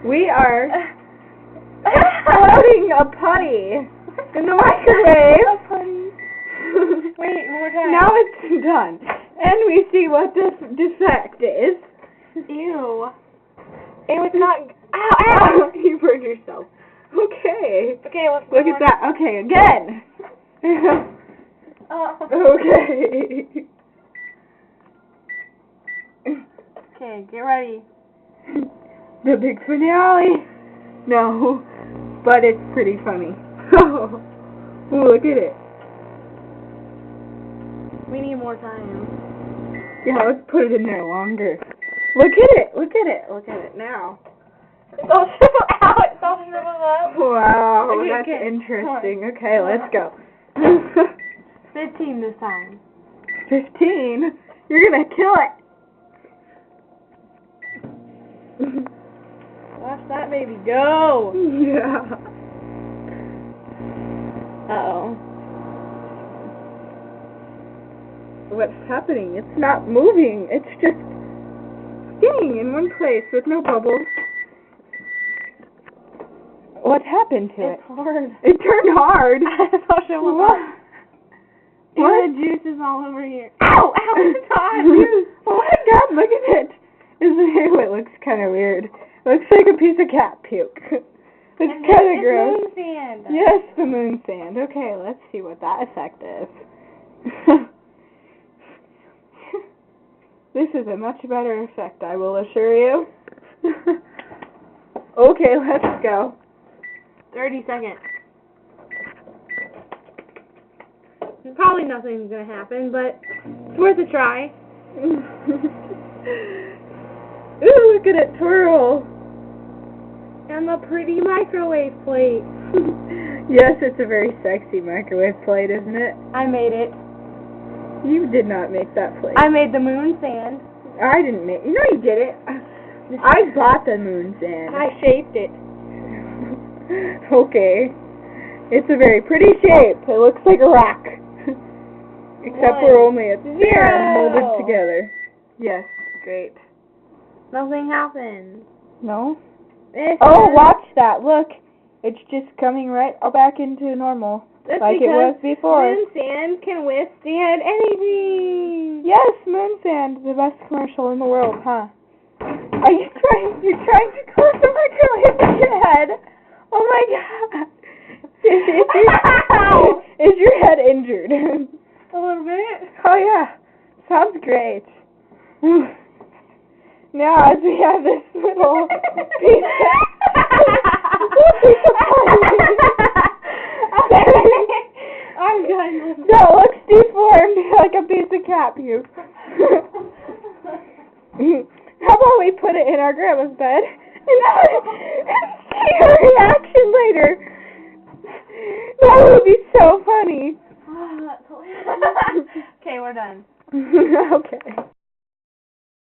We are exploding a putty in the microwave. A putty. Wait, more time. Now it's done. And we see what this defect is. Ew. It was not... Ow, ow! You burned yourself. Okay. Okay, let's Look at that. Okay, again. Okay. Okay, get ready. The big finale. No, but it's pretty funny. Oh, look at it. We need more time. Yeah, let's put it in there longer. Look at it. Look at it. Look at it now. It's all shriveled out. It's all shriveled up. Wow, Okay, that's okay. interesting. Okay, let's go. 15 this time. 15? You're gonna kill it. Watch that baby go. Yeah. Uh-oh. What's happening? It's not moving. It's just staying in one place with no bubbles. What happened to it? It's hard. It turned hard. It's all shriveled up. What? The juice is all over here. Ow! Ow! It's hot! Oh my god, look at it! It looks kind of weird. Looks like a piece of cat puke. It's kind of gross. Moon sand. Yes, the moon sand. Okay, let's see what that effect is. This is a much better effect, I will assure you. Okay, let's go. 30 seconds. Probably nothing's gonna happen, but it's worth a try. Ooh, look at it twirl. And the pretty microwave plate. Yes, it's a very sexy microwave plate, isn't it? I made it. You did not make that plate. I made the moon sand. I didn't make. No, you didn't. I bought the moon sand. I shaped it. Okay. It's a very pretty shape. It looks like a rock. Except for only it's there molded together. Yes, great. Nothing happened. No? Oh, watch that. Look. It's just coming right back into normal. That's like it was before. Moon sand can withstand anything. Yes, moon sand, the best commercial in the world, huh? Are you trying? You're trying to close the microwave with your head? Oh my god! Is your head injured? A little bit. Oh yeah, sounds great. Now, as we have this little piece I'm done. No, it looks deformed like a piece of cat puke. How about we put it in our grandma's bed and see her reaction later? That would be so funny. Okay, we're done. Okay.